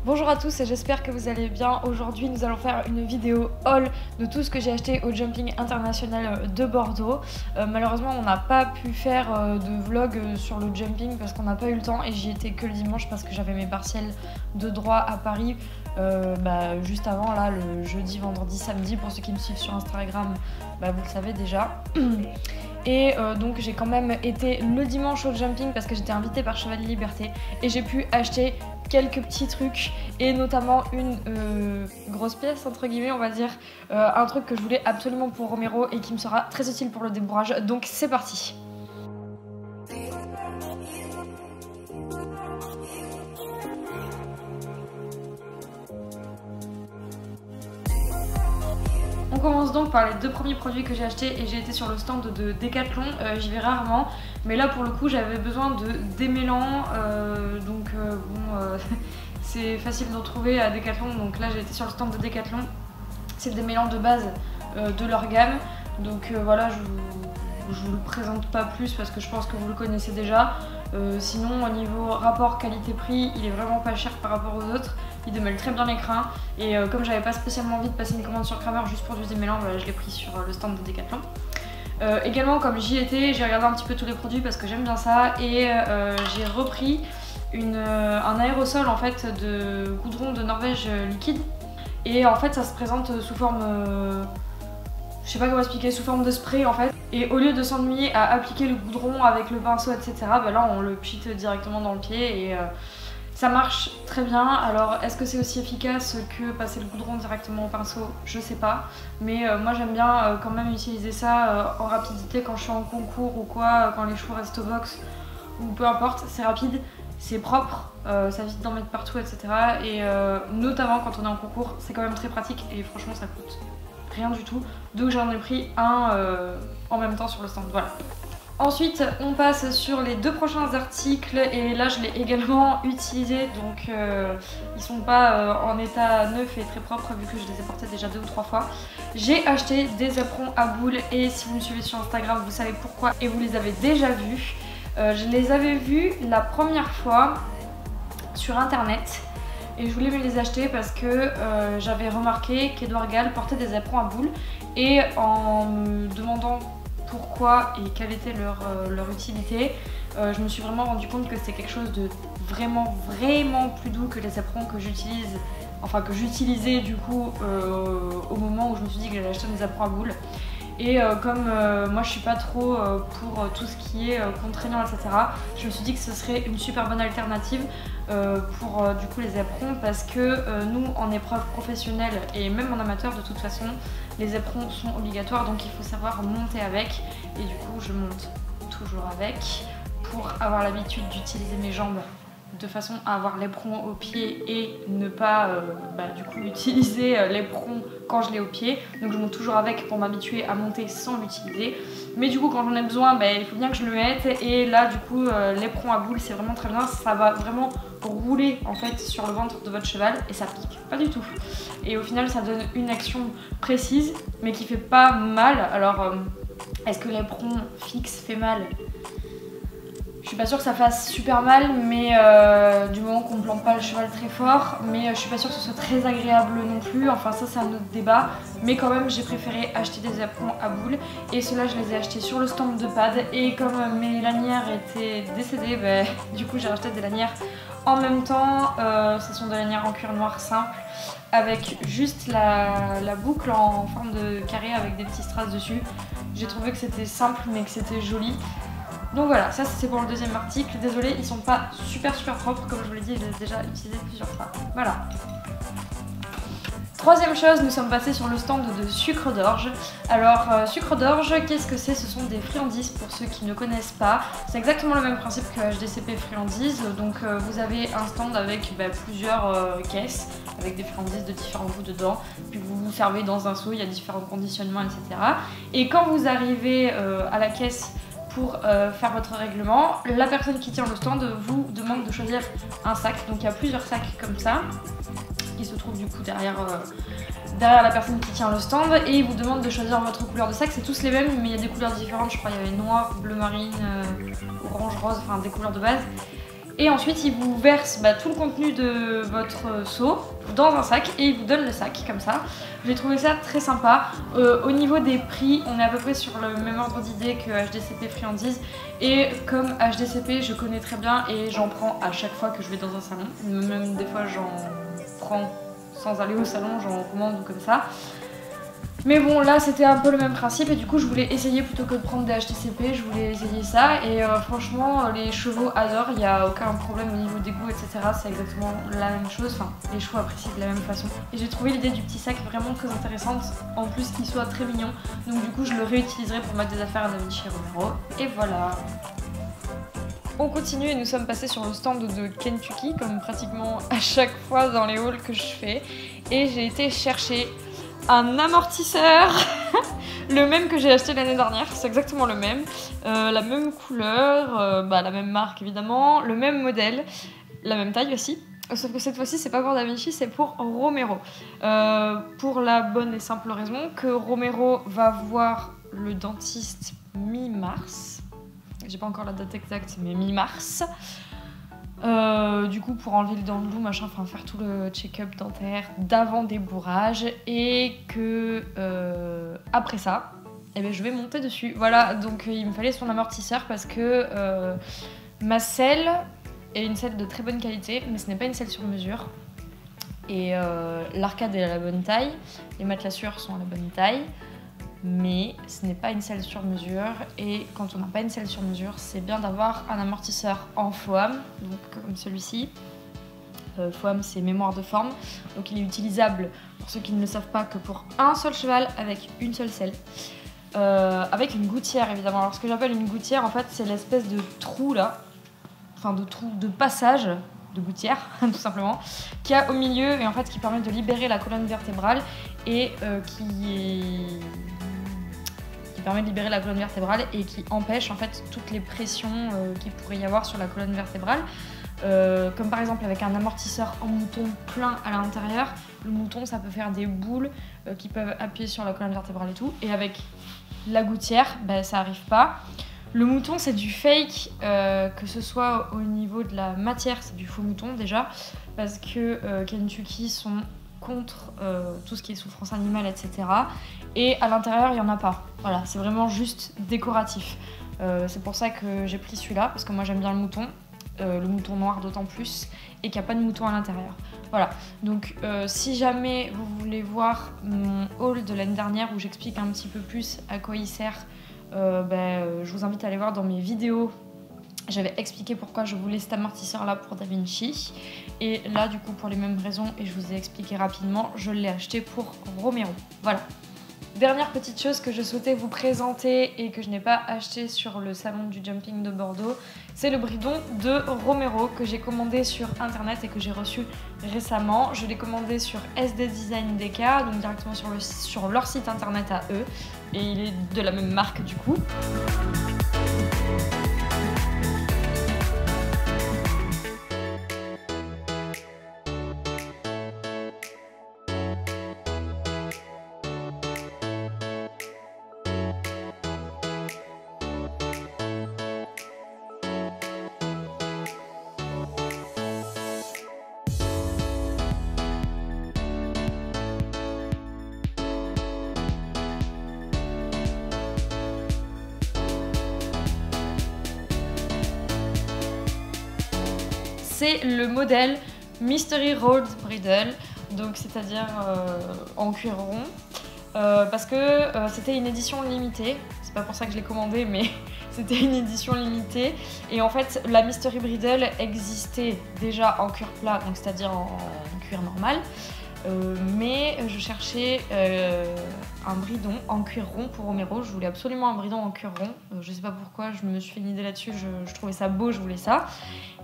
Bonjour à tous et j'espère que vous allez bien. Aujourd'hui nous allons faire une vidéo haul de tout ce que j'ai acheté au Jumping International de Bordeaux. Malheureusement on n'a pas pu faire de vlog sur le Jumping parce qu'on n'a pas eu le temps et j'y étais que le dimanche parce que j'avais mes partiels de droit à Paris juste avant, là, le jeudi, vendredi, samedi. Pour ceux qui me suivent sur Instagram, vous le savez déjà. Et donc j'ai quand même été le dimanche au Jumping parce que j'étais invitée par Chevalier Liberté et j'ai pu acheter quelques petits trucs et notamment une grosse pièce entre guillemets, on va dire, un truc que je voulais absolument pour Romero et qui me sera très utile pour le débourrage. Donc c'est parti. On commence donc par les deux premiers produits que j'ai achetés et j'ai été sur le stand de Decathlon. J'y vais rarement, mais là pour le coup j'avais besoin de démêlants, c'est facile d'en trouver à Decathlon, donc là j'ai été sur le stand de Decathlon. C'est le démêlant de base de leur gamme, donc voilà, je vous le présente pas plus parce que je pense que vous le connaissez déjà. Sinon au niveau rapport qualité-prix, il est vraiment pas cher par rapport aux autres. Il démêle très bien l'écran et comme j'avais pas spécialement envie de passer une commande sur Kramer juste pour du démêlant, je l'ai pris sur le stand de Decathlon. Également, comme j'y étais, j'ai regardé un petit peu tous les produits parce que j'aime bien ça et j'ai repris un aérosol en fait de goudron de Norvège liquide et en fait ça se présente sous forme je sais pas comment expliquer, sous forme de spray en fait. Et au lieu de s'ennuyer à appliquer le goudron avec le pinceau etc, là on le pchite directement dans le pied et ça marche très bien. Alors est-ce que c'est aussi efficace que passer le goudron directement au pinceau? Je sais pas. Mais moi j'aime bien quand même utiliser ça en rapidité quand je suis en concours ou quoi, quand les cheveux restent au box ou peu importe, c'est rapide, c'est propre, ça évite d'en mettre partout etc. Et notamment quand on est en concours, c'est quand même très pratique et franchement ça coûte rien du tout. Donc j'en ai pris un en même temps sur le stand, voilà. Ensuite on passe sur les deux prochains articles et là je l'ai également utilisé, donc ils sont pas en état neuf et très propre vu que je les ai portés déjà 2 ou 3 fois. J'ai acheté des aprons à boules et si vous me suivez sur Instagram vous savez pourquoi et vous les avez déjà vus. Je les avais vus la première fois sur internet et je voulais me les acheter parce que j'avais remarqué qu'Edouard Gall portait des aprons à boules et en me demandant pourquoi et quelle était leur utilité, je me suis vraiment rendu compte que c'était quelque chose de vraiment plus doux que les aprons que j'utilise, enfin que j'utilisais du coup au moment où je me suis dit que j'allais acheter des aprons à boules. Et comme moi je suis pas trop pour tout ce qui est contraignant etc, je me suis dit que ce serait une super bonne alternative pour du coup les aprons parce que nous en épreuve professionnelle et même en amateur de toute façon les aprons sont obligatoires, donc il faut savoir monter avec et du coup je monte toujours avec pour avoir l'habitude d'utiliser mes jambes de façon à avoir l'éperon au pied et ne pas du coup utiliser l'éperon quand je l'ai au pied. Donc je monte toujours avec pour m'habituer à monter sans l'utiliser. Mais du coup quand j'en ai besoin, il faut bien que je le mette. Et là du coup l'éperon à boule c'est vraiment très bien. Ça va vraiment rouler en fait sur le ventre de votre cheval et ça pique pas du tout. Et au final ça donne une action précise mais qui fait pas mal. Alors est-ce que l'éperon fixe fait mal? Je suis pas sûre que ça fasse super mal, mais du moment qu'on ne plante pas le cheval très fort, mais je suis pas sûre que ce soit très agréable non plus, enfin ça c'est un autre débat, mais quand même j'ai préféré acheter des aprons à boules et ceux-là je les ai achetés sur le stand de Pad et comme mes lanières étaient décédées, du coup j'ai racheté des lanières en même temps. Ce sont des lanières en cuir noir simple avec juste la boucle en forme de carré avec des petits strass dessus. J'ai trouvé que c'était simple mais que c'était joli. Donc voilà, ça c'est pour le deuxième article. Désolée, ils sont pas super propres, comme je vous l'ai dit, je les ai déjà utilisés plusieurs fois. Voilà. Troisième chose, nous sommes passés sur le stand de sucre d'orge. Alors sucre d'orge, qu'est-ce que c'est? Ce sont des friandises pour ceux qui ne connaissent pas. C'est exactement le même principe que HDCP friandises. Donc vous avez un stand avec plusieurs caisses avec des friandises de différents goûts dedans. Puis vous vous servez dans un seau, il y a différents conditionnements etc. Et quand vous arrivez à la caisse pour faire votre règlement, la personne qui tient le stand vous demande de choisir un sac. Donc il y a plusieurs sacs comme ça qui se trouvent du coup derrière la personne qui tient le stand et il vous demande de choisir votre couleur de sac. C'est tous les mêmes mais il y a des couleurs différentes, je crois il y avait noir, bleu marine, orange, rose, enfin des couleurs de base. Et ensuite il vous verse tout le contenu de votre seau dans un sac et il vous donne le sac comme ça. J'ai trouvé ça très sympa. Au niveau des prix, on est à peu près sur le même ordre d'idée que HDCP Friandises. Et comme HDCP je connais très bien et j'en prends à chaque fois que je vais dans un salon. Même des fois j'en prends sans aller au salon, j'en commande ou comme ça. Mais bon, là c'était un peu le même principe et du coup je voulais essayer plutôt que de prendre des HTCP, je voulais essayer ça et franchement les chevaux adorent, il n'y a aucun problème au niveau des goûts etc, c'est exactement la même chose, enfin les chevaux apprécient de la même façon. Et j'ai trouvé l'idée du petit sac vraiment très intéressante, en plus qu'il soit très mignon, donc du coup je le réutiliserai pour mettre des affaires à Da Vinci Romero et voilà. On continue et nous sommes passés sur le stand de Kentucky comme pratiquement à chaque fois dans les hauls que je fais et j'ai été chercher un amortisseur, le même que j'ai acheté l'année dernière, c'est exactement le même, la même couleur, la même marque évidemment, le même modèle, la même taille aussi, sauf que cette fois-ci c'est pas pour Da Vinci, c'est pour Romero, pour la bonne et simple raison que Romero va voir le dentiste mi-mars, j'ai pas encore la date exacte mais mi-mars. Du coup pour enlever le dent de loup, machin, enfin faire tout le check-up dentaire d'avant débourrage et que après ça, je vais monter dessus. Voilà, donc il me fallait son amortisseur parce que ma selle est une selle de très bonne qualité, mais ce n'est pas une selle sur mesure. Et l'arcade est à la bonne taille, les matelassures sont à la bonne taille. Mais ce n'est pas une selle sur mesure et quand on n'a pas une selle sur mesure, c'est bien d'avoir un amortisseur en FOAM, donc comme celui-ci. FOAM c'est mémoire de forme, donc il est utilisable pour ceux qui ne le savent pas que pour un seul cheval avec une seule selle. Avec une gouttière évidemment. Alors ce que j'appelle une gouttière en fait c'est l'espèce de trou là, enfin de trou de passage de gouttière tout simplement, qui a au milieu et en fait qui permet de libérer la colonne vertébrale et qui permet de libérer la colonne vertébrale et qui empêche en fait toutes les pressions qu'il pourrait y avoir sur la colonne vertébrale. Comme par exemple avec un amortisseur en mouton plein à l'intérieur, le mouton ça peut faire des boules qui peuvent appuyer sur la colonne vertébrale et tout, et avec la gouttière ça arrive pas. Le mouton c'est du fake, que ce soit au niveau de la matière, c'est du faux mouton déjà, parce que Kentucky sont contre tout ce qui est souffrance animale, etc. Et à l'intérieur, il n'y en a pas. Voilà, c'est vraiment juste décoratif. C'est pour ça que j'ai pris celui-là, parce que moi j'aime bien le mouton noir d'autant plus, et qu'il n'y a pas de mouton à l'intérieur. Voilà, donc si jamais vous voulez voir mon haul de l'année dernière où j'explique un petit peu plus à quoi il sert, je vous invite à aller voir dans mes vidéos. J'avais expliqué pourquoi je voulais cet amortisseur là pour Da Vinci et là du coup pour les mêmes raisons et je vous ai expliqué rapidement, je l'ai acheté pour Romero. Voilà. Dernière petite chose que je souhaitais vous présenter et que je n'ai pas acheté sur le salon du jumping de Bordeaux, c'est le bridon de Romero que j'ai commandé sur internet et que j'ai reçu récemment. Je l'ai commandé sur SD Design DK, donc directement sur leur site internet à eux, et il est de la même marque du coup. C'est le modèle Mystery Road Bridle, donc c'est-à-dire en cuir rond, parce que c'était une édition limitée. C'est pas pour ça que je l'ai commandé, mais c'était une édition limitée. Et en fait, la Mystery Bridle existait déjà en cuir plat, donc c'est-à-dire en cuir normal. Mais je cherchais un bridon en cuir rond pour Romero. Je voulais absolument un bridon en cuir rond. Je sais pas pourquoi, je me suis fait une idée là-dessus. Je trouvais ça beau, je voulais ça.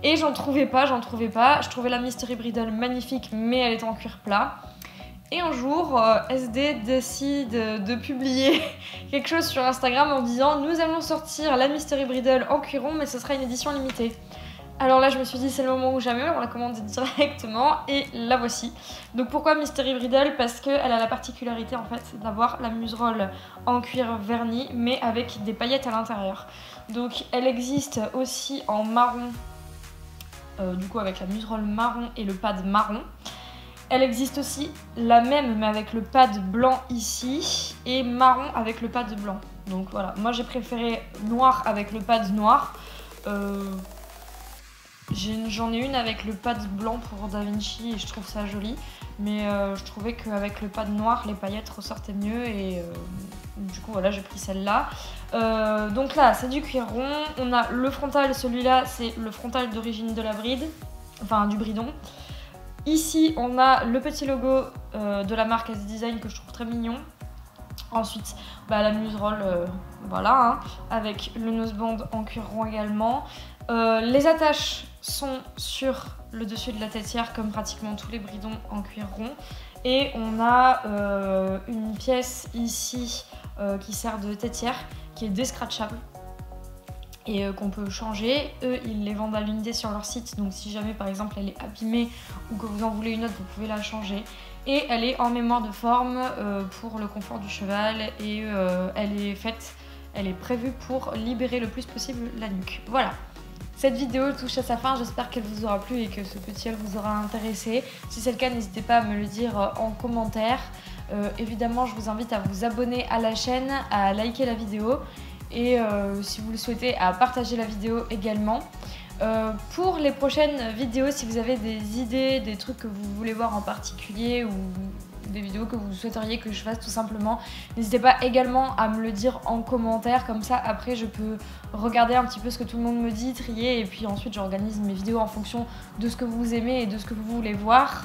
Et j'en trouvais pas. Je trouvais la Mystery Bridle magnifique, mais elle était en cuir plat. Et un jour, SD décide de publier quelque chose sur Instagram en disant « Nous allons sortir la Mystery Bridle en cuir rond, mais ce sera une édition limitée ». Alors là, je me suis dit, c'est le moment ou jamais, on la commande directement et la voici. Donc pourquoi Mystery Bridle? Parce qu'elle a la particularité en fait d'avoir la muserolle en cuir verni, mais avec des paillettes à l'intérieur. Donc elle existe aussi en marron du coup avec la muserolle marron et le pad marron. Elle existe aussi la même mais avec le pad blanc ici et marron avec le pad blanc. Donc voilà, moi j'ai préféré noir avec le pad noir. J'en ai une avec le pad blanc pour Da Vinci et je trouve ça joli. Mais je trouvais qu'avec le pad noir, les paillettes ressortaient mieux et du coup voilà, j'ai pris celle-là. Donc là, c'est du cuir rond. On a le frontal, celui-là, c'est le frontal d'origine de la bride, enfin du bridon. Ici, on a le petit logo de la marque S-Design que je trouve très mignon. Ensuite, la muserolle, voilà, hein, avec le noseband en cuir rond également. Les attaches sont sur le dessus de la têtière comme pratiquement tous les bridons en cuir rond. Et on a une pièce ici qui sert de têtière qui est descratchable et qu'on peut changer. Eux, ils les vendent à l'unité sur leur site, donc si jamais par exemple elle est abîmée ou que vous en voulez une autre, vous pouvez la changer. Et elle est en mémoire de forme pour le confort du cheval et elle est prévue pour libérer le plus possible la nuque. Voilà. Cette vidéo touche à sa fin, j'espère qu'elle vous aura plu et que ce petit haul vous aura intéressé. Si c'est le cas, n'hésitez pas à me le dire en commentaire. Évidemment, je vous invite à vous abonner à la chaîne, à liker la vidéo et si vous le souhaitez, à partager la vidéo également. Pour les prochaines vidéos, si vous avez des idées, des trucs que vous voulez voir en particulier ou des vidéos que vous souhaiteriez que je fasse tout simplement, n'hésitez pas également à me le dire en commentaire, comme ça après je peux regarder un petit peu ce que tout le monde me dit, trier et puis ensuite j'organise mes vidéos en fonction de ce que vous aimez et de ce que vous voulez voir.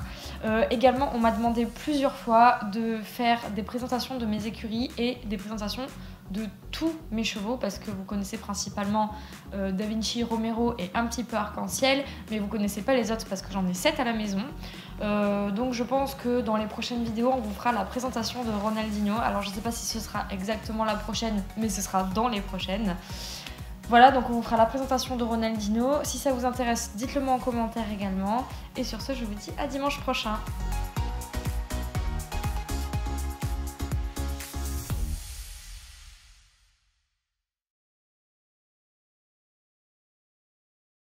Également on m'a demandé plusieurs fois de faire des présentations de mes écuries et des présentations de tous mes chevaux parce que vous connaissez principalement Da Vinci, Romero et un petit peu Arc-en-Ciel, mais vous connaissez pas les autres parce que j'en ai 7 à la maison. Donc je pense que dans les prochaines vidéos on vous fera la présentation de Ronaldinho. Alors je sais pas si ce sera exactement la prochaine, mais ce sera dans les prochaines. Voilà, donc on vous fera la présentation de Ronaldinho. Si ça vous intéresse, dites-le moi en commentaire également. Et sur ce, je vous dis à dimanche prochain.